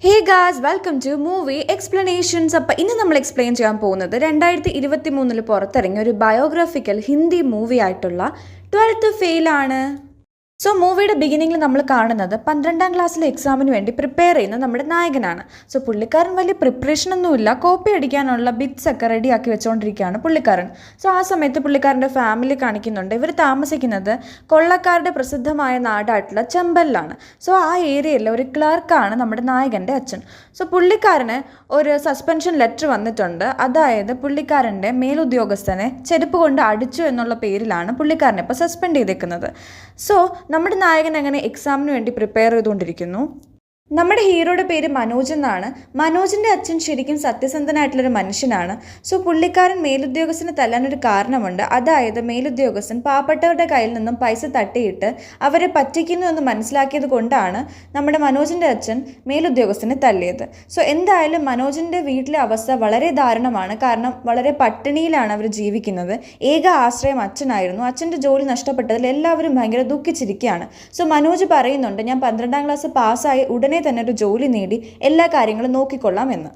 Hey guys welcome to movie explanations. അപ്പോൾ ഇന്ന് നമ്മൾ എക്സ്പ്ലെയിൻ ചെയ്യാൻ പോകുന്നത് 2023 പുറത്തിറങ്ങിയ ഒരു ബയോഗ്രാഫിക്കൽ ഹിന്ദി മൂവി ആയിട്ടുള്ള 12th ഫെയിൽ ആണ്. സോ മൂവിയുടെ ബിഗിനിങ്ങിൽ നമ്മൾ കാണുന്നത് 12ാം ക്ലാസ്സിലെ എക്സാമിന് വേണ്ടി പ്രിപ്പയർ ചെയ്യുന്ന നമ്മുടെ നായകനാണ്. സോ പുള്ളിക്കാരൻ വലിയ പ്രിപ്പറേഷനൊന്നുമില്ല, കോപ്പി അടിക്കാനുള്ള ബിറ്റ്സ് ഒക്കെ റെഡിയാക്കി വെച്ചുകൊണ്ടിരിക്കുകയാണ് പുള്ളിക്കാരൻ. സോ ആ സമയത്ത് പുള്ളിക്കാരൻ്റെ ഫാമിലി കാണിക്കുന്നുണ്ട്. ഇവർ താമസിക്കുന്നത് കൊള്ളക്കാരുടെ പ്രസിദ്ധമായ നാടായിട്ടുള്ള ചമ്പലിലാണ്. സോ ആ ഏരിയയിലെ ഒരു ക്ലർക്കാണ് നമ്മുടെ നായകൻ്റെ അച്ഛൻ. സോ പുള്ളിക്കാരന് ഒരു സസ്പെൻഷൻ ലെറ്റർ വന്നിട്ടുണ്ട്. അതായത് പുള്ളിക്കാരൻ്റെ മേലുദ്യോഗസ്ഥനെ ചെരുപ്പ് കൊണ്ട് അടിച്ചു എന്നുള്ള പേരിലാണ് പുള്ളിക്കാരനെ ഇപ്പോൾ സസ്പെൻഡ് ചെയ്തേക്കുന്നത്. സോ നമ്മുടെ നായകൻ അങ്ങനെ എക്സാമിന് വേണ്ടി പ്രിപ്പയർ ചെയ്തുകൊണ്ടിരിക്കുന്നു. നമ്മുടെ ഹീറോയുടെ പേര് മനോജ് എന്നാണ്. മനോജിൻ്റെ അച്ഛൻ ശരിക്കും സത്യസന്ധനായിട്ടുള്ളൊരു മനുഷ്യനാണ്. സോ പുള്ളിക്കാരൻ മേലുദ്യോഗസ്ഥനെ തല്ലാനൊരു കാരണമുണ്ട്. അതായത് മേലുദ്യോഗസ്ഥൻ പാവപ്പെട്ടവരുടെ കയ്യിൽ നിന്നും പൈസ തട്ടിയിട്ട് അവരെ പറ്റിക്കുന്നു എന്ന് മനസ്സിലാക്കിയത് കൊണ്ടാണ് നമ്മുടെ മനോജിൻ്റെ അച്ഛൻ മേലുദ്യോഗസ്ഥനെ തല്ലിയത്. സോ എന്തായാലും മനോജിൻ്റെ വീട്ടിലെ അവസ്ഥ വളരെ ദാരുണമാണ്. കാരണം വളരെ പട്ടിണിയിലാണ് അവർ ജീവിക്കുന്നത്. ഏക ആശ്രയം അച്ഛനായിരുന്നു. അച്ഛൻ്റെ ജോലി നഷ്ടപ്പെട്ടതിൽ എല്ലാവരും ഭയങ്കര ദുഃഖിച്ചിരിക്കുകയാണ്. സോ മനോജ് പറയുന്നുണ്ട്, ഞാൻ 12ാം ക്ലാസ് പാസ്സായി ഉടനെ തന്നെ ഒരു ജോലി നേടി എല്ലാ കാര്യങ്ങളും നോക്കിക്കൊള്ളാം എന്ന്.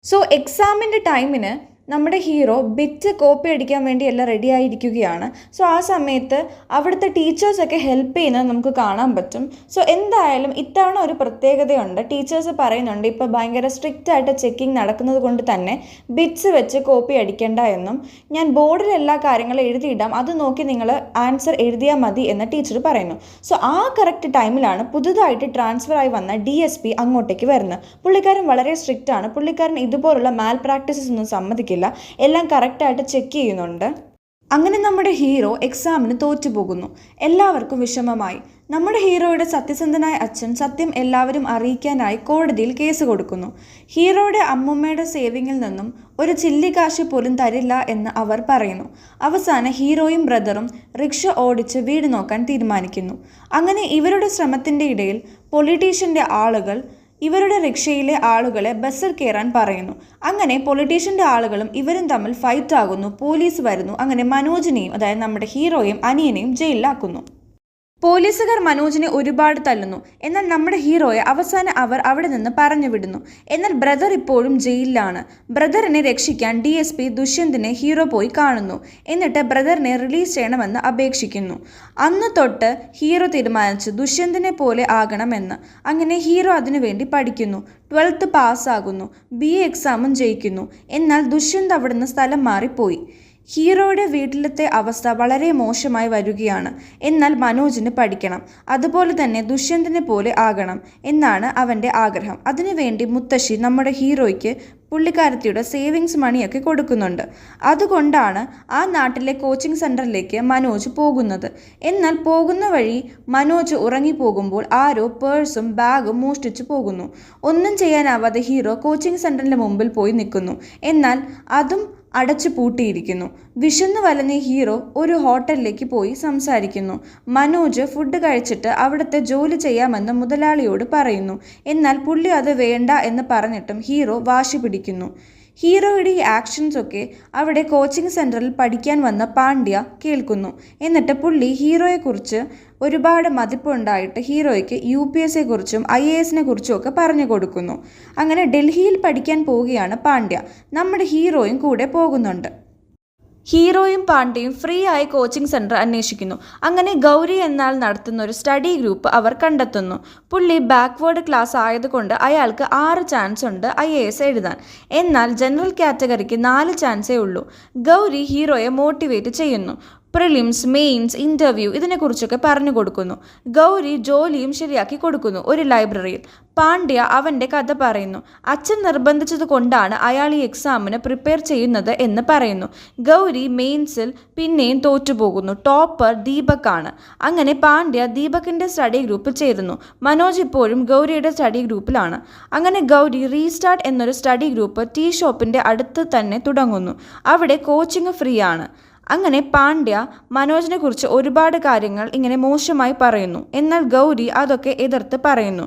സോ എക്സാമിൻ്റെ ടൈമിന് നമ്മുടെ ഹീറോ ബിറ്റ് കോപ്പി അടിക്കാൻ വേണ്ടി എല്ലാം റെഡി ആയിരിക്കുകയാണ്. സോ ആ സമയത്ത് അവിടുത്തെ ടീച്ചേഴ്സൊക്കെ ഹെൽപ്പ് ചെയ്യുന്നത് നമുക്ക് കാണാൻ പറ്റും. സോ എന്തായാലും ഇത്തവണ ഒരു പ്രത്യേകതയുണ്ട്. ടീച്ചേഴ്സ് പറയുന്നുണ്ട്, ഇപ്പോൾ ഭയങ്കര സ്ട്രിക്റ്റ് ആയിട്ട് ചെക്കിങ് നടക്കുന്നത് കൊണ്ട് തന്നെ ബിറ്റ്സ് വെച്ച് കോപ്പി അടിക്കേണ്ട എന്നും, ഞാൻ ബോർഡിൽ എല്ലാ കാര്യങ്ങളും എഴുതിയിടാം, അത് നോക്കി നിങ്ങൾ ആൻസർ എഴുതിയാൽ മതി എന്ന് ടീച്ചർ പറയുന്നു. സോ ആ കറക്റ്റ് ടൈമിലാണ് പുതുതായിട്ട് ട്രാൻസ്ഫർ ആയി വന്ന DSP അങ്ങോട്ടേക്ക് വരുന്നത്. പുള്ളിക്കാരൻ വളരെ സ്ട്രിക്റ്റ് ആണ്. പുള്ളിക്കാരൻ ഇതുപോലുള്ള മാൽ പ്രാക്ടീസസ് ഒന്നും സമ്മതിക്കില്ല, എല്ലാം കറക്റ്റായിട്ട് ചെക്ക് ചെയ്യുന്നുണ്ട്. അങ്ങനെ നമ്മുടെ ഹീറോ എക്സാമിന് തോറ്റുപോകുന്നു. എല്ലാവർക്കും വിഷമമായി. നമ്മുടെ ഹീറോയുടെ സത്യസന്ധനായ അച്ഛൻ സത്യം എല്ലാവരും അറിയിക്കാനായി കോടതിയിൽ കേസ് കൊടുക്കുന്നു. ഹീറോയുടെ അമ്മൂമ്മയുടെ സേവിങ്ങിൽ നിന്നും ഒരു ചില്ലിക്കാശ് പോലും തരില്ല എന്ന് അവർ പറയുന്നു. അവസാനം ഹീറോയും ബ്രദറും റിക്ഷ ഓടിച്ച് വീട് നോക്കാൻ തീരുമാനിക്കുന്നു. അങ്ങനെ ഇവരുടെ ശ്രമത്തിൻ്റെ ഇടയിൽ പൊളിറ്റീഷ്യൻ്റെ ആളുകൾ ഇവരുടെ റിക്ഷയിലെ ആളുകളെ ബസ്സിൽ കയറാൻ പറയുന്നു. അങ്ങനെ പൊളിറ്റീഷ്യൻ്റെ ആളുകളും ഇവരും തമ്മിൽ ഫൈറ്റ് ആകുന്നു. പോലീസ് വരുന്നു. അങ്ങനെ മനോജിനെയും, അതായത് നമ്മുടെ ഹീറോയും അനിയനെയും ജയിലിലാക്കുന്നു. പോലീസുകാർ മനോജിനെ ഒരുപാട് തല്ലുന്നു. എന്നാൽ നമ്മുടെ ഹീറോയെ അവസാനം അവർ അവിടെ നിന്ന് പറഞ്ഞു വിടുന്നു. എന്നാൽ ബ്രദർ ഇപ്പോഴും ജയിലിലാണ്. ബ്രദറിനെ രക്ഷിക്കാൻ DSP ദുഷ്യന്തിനെ ഹീറോ പോയി കാണുന്നു. എന്നിട്ട് ബ്രദറിനെ റിലീസ് ചെയ്യണമെന്ന് അപേക്ഷിക്കുന്നു. അന്ന് തൊട്ട് ഹീറോ തീരുമാനിച്ചു ദുഷ്യന്തിനെ പോലെ ആകണമെന്ന്. അങ്ങനെ ഹീറോ അതിനുവേണ്ടി പഠിക്കുന്നു. 12th പാസ്സാകുന്നു. BA എക്സാമും ജയിക്കുന്നു. എന്നാൽ ദുഷ്യന്ത് അവിടുന്ന് സ്ഥലം മാറിപ്പോയി. ഹീറോയുടെ വീട്ടിലത്തെ അവസ്ഥ വളരെ മോശമായി വരികയാണ്. എന്നാൽ മനോജിന് പഠിക്കണം, അതുപോലെ തന്നെ ദുഷ്യന്തിനെ പോലെ ആകണം എന്നാണ് അവൻ്റെ ആഗ്രഹം. അതിനുവേണ്ടി മുത്തശ്ശി നമ്മുടെ ഹീറോയ്ക്ക് പുള്ളിക്കാരത്തിയുടെ സേവിങ്സ് മണിയൊക്കെ കൊടുക്കുന്നുണ്ട്. അതുകൊണ്ടാണ് ആ നാട്ടിലെ കോച്ചിങ് സെൻറ്ററിലേക്ക് മനോജ് പോകുന്നത്. എന്നാൽ പോകുന്ന വഴി മനോജ് ഉറങ്ങിപ്പോകുമ്പോൾ ആരോ പേഴ്സും ബാഗും മോഷ്ടിച്ചു പോകുന്നു. ഒന്നും ചെയ്യാനാവാതെ ഹീറോ കോച്ചിങ് സെൻറ്ററിൻ്റെ മുമ്പിൽ പോയി നിൽക്കുന്നു. എന്നാൽ അതും അടച്ചു പൂട്ടിയിരിക്കുന്നു. വിശന്നു വലഞ്ഞ ഹീറോ ഒരു ഹോട്ടലിലേക്ക് പോയി സംസാരിക്കുന്നു. മനോജ് ഫുഡ് കഴിച്ചിട്ട് അവിടുത്തെ ജോലി ചെയ്യാമെന്ന് മുതലാളിയോട് പറയുന്നു. എന്നാൽ പുള്ളി അത് വേണ്ട എന്ന് പറഞ്ഞിട്ടും ഹീറോ വാശി പിടിക്കുന്നു. ഹീറോയുടെ ഈ ആക്ഷൻസൊക്കെ അവിടെ കോച്ചിങ് സെൻറ്ററിൽ പഠിക്കാൻ വന്ന പാണ്ഡ്യ കേൾക്കുന്നു. എന്നിട്ട് പുള്ളി ഹീറോയെക്കുറിച്ച് ഒരുപാട് മതിപ്പുണ്ടായിട്ട് ഹീറോയ്ക്ക് UPSC കുറിച്ചും IAS കുറിച്ചും ഒക്കെ പറഞ്ഞു കൊടുക്കുന്നു. അങ്ങനെ ഡൽഹിയിൽ പഠിക്കാൻ പോവുകയാണ് പാണ്ഡ്യ. നമ്മുടെ ഹീറോയും കൂടെ പോകുന്നുണ്ട്. ഹീറോയും പാണ്ഡ്യയും ഫ്രീ ആയി കോച്ചിങ് സെൻറ്റർ അന്വേഷിക്കുന്നു. അങ്ങനെ ഗൗരി എന്നാൽ നടത്തുന്ന ഒരു സ്റ്റഡി ഗ്രൂപ്പ് അവർ കണ്ടെത്തുന്നു. പുള്ളി ബാക്ക്വേർഡ് ക്ലാസ് ആയതുകൊണ്ട് അയാൾക്ക് 6 ചാൻസ് ഉണ്ട് IAS എഴുതാൻ. എന്നാൽ ജനറൽ കാറ്റഗറിക്ക് 4 ചാൻസേ ഉള്ളൂ. ഗൗരി ഹീറോയെ മോട്ടിവേറ്റ് ചെയ്യുന്നു. പ്രിലിംസ്, മെയിൻസ്, ഇൻ്റർവ്യൂ ഇതിനെക്കുറിച്ചൊക്കെ പറഞ്ഞു കൊടുക്കുന്നു. ഗൗരി ജോലിയും ശരിയാക്കി കൊടുക്കുന്നു ഒരു ലൈബ്രറിയിൽ. പാണ്ഡ്യ അവൻ്റെ കഥ പറയുന്നു. അച്ഛൻ നിർബന്ധിച്ചത് കൊണ്ടാണ് അയാൾ ഈ എക്സാമിന് പ്രിപ്പയർ ചെയ്യുന്നത് എന്ന് പറയുന്നു. ഗൗരി മെയിൻസിൽ പിന്നെയും തോറ്റുപോകുന്നു. ടോപ്പർ ദീപക്കാണ്. അങ്ങനെ പാണ്ഡ്യ ദീപകിൻ്റെ സ്റ്റഡി ഗ്രൂപ്പിൽ ചേരുന്നു. മനോജ് ഇപ്പോഴും ഗൗരിയുടെ സ്റ്റഡി ഗ്രൂപ്പിലാണ്. അങ്ങനെ ഗൗരി റീസ്റ്റാർട്ട് എന്നൊരു സ്റ്റഡി ഗ്രൂപ്പ് ടീ ഷോപ്പിൻ്റെ അടുത്ത് തന്നെ തുടങ്ങുന്നു. അവിടെ കോച്ചിങ് ഫ്രീ ആണ്. അങ്ങനെ പാണ്ഡ്യ മനോജിനെ കുറിച്ച് ഒരുപാട് കാര്യങ്ങൾ ഇങ്ങനെ മോശമായി പറയുന്നു. എന്നാൽ ഗൗരി അതൊക്കെ എതിർത്ത് പറയുന്നു.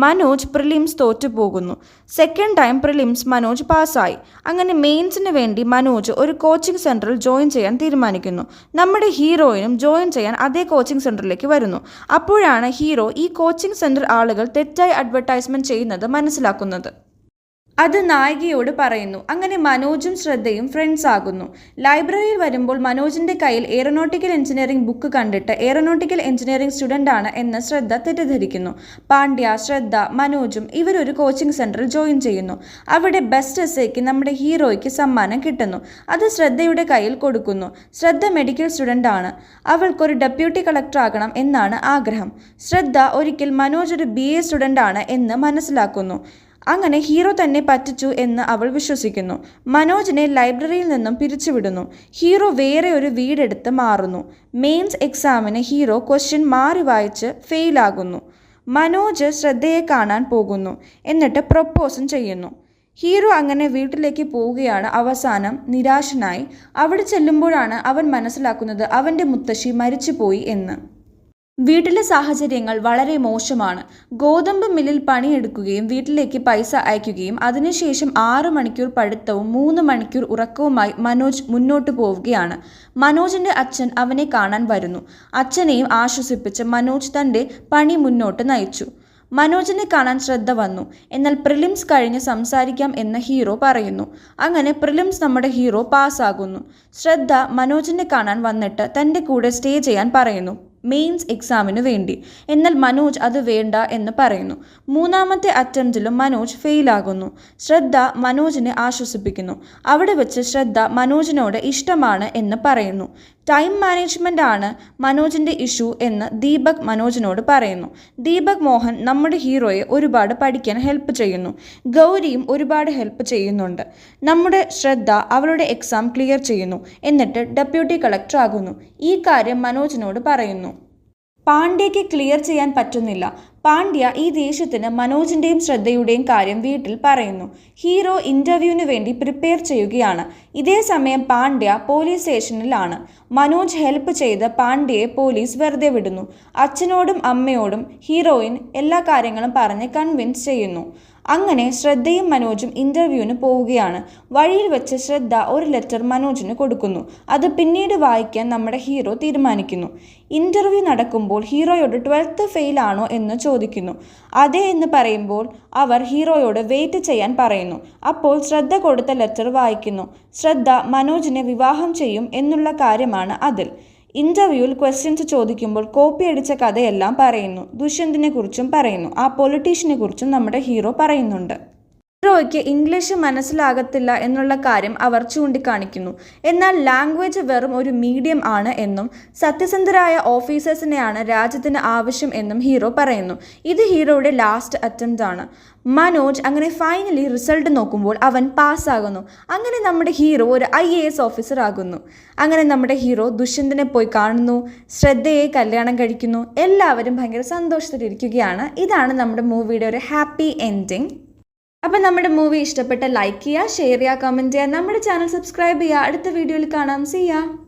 മനോജ് പ്രിലിംസ് തോറ്റു പോകുന്നു. സെക്കൻഡ് ടൈം പ്രിലിംസ് മനോജ് പാസ്സായി. അങ്ങനെ മെയിൻസിന് വേണ്ടി മനോജ് ഒരു കോച്ചിങ് സെൻറ്ററിൽ ജോയിൻ ചെയ്യാൻ തീരുമാനിക്കുന്നു. നമ്മുടെ ഹീറോയിനും ജോയിൻ ചെയ്യാൻ അതേ കോച്ചിങ് സെൻറ്ററിലേക്ക് വരുന്നു. അപ്പോഴാണ് ഹീറോ ഈ കോച്ചിങ് സെൻറ്റർ ആളുകൾ തെറ്റായി അഡ്വർടൈസ്മെൻറ്റ് ചെയ്യുന്നത് മനസ്സിലാക്കുന്നത്. അത് നായികയോട് പറയുന്നു. അങ്ങനെ മനോജും ശ്രദ്ധയും ഫ്രണ്ട്സ് ആകുന്നു. ലൈബ്രറിയിൽ വരുമ്പോൾ മനോജിന്റെ കയ്യിൽ എയറോനോട്ടിക്കൽ എഞ്ചിനീയറിംഗ് ബുക്ക് കണ്ടിട്ട് എയറോനോട്ടിക്കൽ എഞ്ചിനീയറിംഗ് സ്റ്റുഡൻ്റ് ആണ് എന്ന് ശ്രദ്ധ തെറ്റിദ്ധരിക്കുന്നു. പാണ്ഡ്യ, ശ്രദ്ധ, മനോജും ഇവരൊരു കോച്ചിങ് സെൻറ്ററിൽ ജോയിൻ ചെയ്യുന്നു. അവിടെ ബെസ്റ്റ് എസ്സേക്ക് നമ്മുടെ ഹീറോയ്ക്ക് സമ്മാനം കിട്ടുന്നു. അത് ശ്രദ്ധയുടെ കയ്യിൽ കൊടുക്കുന്നു. ശ്രദ്ധ മെഡിക്കൽ സ്റ്റുഡൻ്റ് ആണ്. അവൾക്കൊരു ഡെപ്യൂട്ടി കളക്ടർ ആകണം എന്നാണ് ആഗ്രഹം. ശ്രദ്ധ ഒരിക്കൽ മനോജ് ഒരു BA സ്റ്റുഡൻ്റ് ആണ് എന്ന് മനസ്സിലാക്കുന്നു. അങ്ങനെ ഹീറോ തന്നെ പറ്റിച്ചു എന്ന് അവൾ വിശ്വസിക്കുന്നു. മനോജിനെ ലൈബ്രറിയിൽ നിന്നും പിരിച്ചുവിടുന്നു. ഹീറോ വേറെ ഒരു വീടെടുത്ത് മാറുന്നു. മെയിൻസ് എക്സാമിന് ഹീറോ ക്വസ്റ്റ്യൻ മാറി വായിച്ച് ഫെയിലാകുന്നു. മനോജ് ശ്രദ്ധയെ കാണാൻ പോകുന്നു. എന്നിട്ട് പ്രൊപ്പോസും ചെയ്യുന്നു. ഹീറോ അങ്ങനെ വീട്ടിലേക്ക് പോവുകയാണ്. അവസാനം നിരാശനായി അവിടെ ചെല്ലുമ്പോഴാണ് അവൻ മനസ്സിലാക്കുന്നത് അവൻ്റെ മുത്തശ്ശി മരിച്ചുപോയി എന്ന്. വീട്ടിലെ സാഹചര്യങ്ങൾ വളരെ മോശമാണ്. ഗോതമ്പ് മില്ലിൽ പണിയെടുക്കുകയും വീട്ടിലേക്ക് പൈസ അയക്കുകയും അതിനുശേഷം 6 മണിക്കൂർ പഠിത്തവും 3 മണിക്കൂർ ഉറക്കവുമായി മനോജ് മുന്നോട്ട് പോവുകയാണ്. മനോജിന്റെ അച്ഛൻ അവനെ കാണാൻ വരുന്നു. അച്ഛനെയും ആശ്വസിപ്പിച്ച് മനോജ് തൻ്റെ പണി മുന്നോട്ട് നയിച്ചു. മനോജിനെ കാണാൻ ശ്രദ്ധ വന്നു. എന്നാൽ പ്രിലിംസ് കഴിഞ്ഞ് സംസാരിക്കാം എന്ന് ഹീറോ പറയുന്നു. അങ്ങനെ പ്രിലിംസ് നമ്മുടെ ഹീറോ പാസ്സാകുന്നു. ശ്രദ്ധ മനോജിനെ കാണാൻ വന്നിട്ട് തൻ്റെ കൂടെ സ്റ്റേ ചെയ്യാൻ പറയുന്നു മെയിൻസ് എക്സാമിന് വേണ്ടി. എന്നാൽ മനോജ് അത് വേണ്ട എന്ന് പറയുന്നു. 3ാമത്തെ അറ്റംപ്റ്റിലും മനോജ് ഫെയിലാകുന്നു. ശ്രദ്ധ മനോജിനെ ആശ്വസിപ്പിക്കുന്നു. അവിടെ വെച്ച് ശ്രദ്ധ മനോജിനോട് ഇഷ്ടമാണ് എന്ന് പറയുന്നു. ടൈം മാനേജ്മെൻ്റ് ആണ് മനോജിൻ്റെ ഇഷ്യൂ എന്ന് ദീപക് മനോജിനോട് പറയുന്നു. ദീപക് മോഹൻ നമ്മുടെ ഹീറോയെ ഒരുപാട് പഠിക്കാൻ ഹെൽപ്പ് ചെയ്യുന്നു. ഗൗരിയും ഒരുപാട് ഹെൽപ്പ് ചെയ്യുന്നുണ്ട്. നമ്മുടെ ശ്രദ്ധ അവളുടെ എക്സാം ക്ലിയർ ചെയ്യുന്നു. എന്നിട്ട് ഡെപ്യൂട്ടി കളക്ടർ ആകുന്നു. ഈ കാര്യം മനോജിനോട് പറയുന്നു. പാണ്ഡ്യയ്ക്ക് ക്ലിയർ ചെയ്യാൻ പറ്റുന്നില്ല. പാണ്ഡ്യ ഈ ദേഷ്യത്തിന് മനോജിൻ്റെയും ശ്രദ്ധയുടെയും കാര്യം വീട്ടിൽ പറയുന്നു. ഹീറോ ഇൻ്റർവ്യൂവിന് വേണ്ടി പ്രിപ്പയർ ചെയ്യുകയാണ്. ഇതേ സമയം പാണ്ഡ്യ പോലീസ് സ്റ്റേഷനിലാണ്. മനോജ് ഹെൽപ്പ് ചെയ്ത് പാണ്ഡ്യയെ പോലീസ് വെറുതെ വിടുന്നു. അച്ഛനോടും അമ്മയോടും ഹീറോയിൻ എല്ലാ കാര്യങ്ങളും പറഞ്ഞ് കൺവിൻസ് ചെയ്യുന്നു. അങ്ങനെ ശ്രദ്ധയും മനോജും ഇൻ്റർവ്യൂവിന് പോവുകയാണ്. വഴിയിൽ വെച്ച് ശ്രദ്ധ ഒരു ലെറ്റർ മനോജിന് കൊടുക്കുന്നു. അത് പിന്നീട് വായിക്കാൻ നമ്മുടെ ഹീറോ തീരുമാനിക്കുന്നു. ഇൻ്റർവ്യൂ നടക്കുമ്പോൾ ഹീറോയോട് 12th ഫെയിൽ ആണോ എന്ന് ചോദിക്കുന്നു. അതെ എന്ന് പറയുമ്പോൾ അവർ ഹീറോയോട് വെയിറ്റ് ചെയ്യാൻ പറയുന്നു. അപ്പോൾ ശ്രദ്ധ കൊടുത്ത ലെറ്റർ വായിക്കുന്നു. ശ്രദ്ധ മനോജിനെ വിവാഹം ചെയ്യും എന്നുള്ള കാര്യമാണ് അതിൽ. ഇൻ്റർവ്യൂവിൽ ക്വസ്റ്റ്യൻസ് ചോദിക്കുമ്പോൾ കോപ്പി അടിച്ച കഥയെല്ലാം പറയുന്നു. ദുഷ്യന്തിനെ കുറിച്ചും പറയുന്നു. ആ പൊളിറ്റീഷ്യനെ കുറിച്ചും നമ്മുടെ ഹീറോ പറയുന്നുണ്ട്. ഹീറോയ്ക്ക് ഇംഗ്ലീഷ് മനസ്സിലാകത്തില്ല എന്നുള്ള കാര്യം അവർ ചൂണ്ടിക്കാണിക്കുന്നു. എന്നാൽ ലാംഗ്വേജ് വെറും ഒരു മീഡിയം ആണ് എന്നും സത്യസന്ധരായ ഓഫീസേഴ്സിനെയാണ് രാജ്യത്തിന് ആവശ്യം എന്നും ഹീറോ പറയുന്നു. ഇത് ഹീറോയുടെ ലാസ്റ്റ് അറ്റംപ്റ്റ് ആണ്. മനോജ് അങ്ങനെ ഫൈനലി റിസൾട്ട് നോക്കുമ്പോൾ അവൻ പാസ്സാകുന്നു. അങ്ങനെ നമ്മുടെ ഹീറോ ഒരു IAS ഓഫീസർ ആകുന്നു. അങ്ങനെ നമ്മുടെ ഹീറോ ദുഷ്യന്തിനെ പോയി കാണുന്നു. ശ്രദ്ധയെ കല്യാണം കഴിക്കുന്നു. എല്ലാവരും ഭയങ്കര സന്തോഷത്തിലിരിക്കുകയാണ്. ഇതാണ് നമ്മുടെ മൂവിയുടെ ഒരു ഹാപ്പി എൻഡിങ്. അപ്പം നമ്മുടെ മൂവി ഇഷ്ടപ്പെട്ട ലൈക്ക് ചെയ്യുക, ഷെയർ ചെയ്യുക, കമൻറ്റ് ചെയ്യുക. നമ്മുടെ ചാനൽ സബ്സ്ക്രൈബ് ചെയ്യുക. അടുത്ത വീഡിയോയിൽ കാണാം. See ya.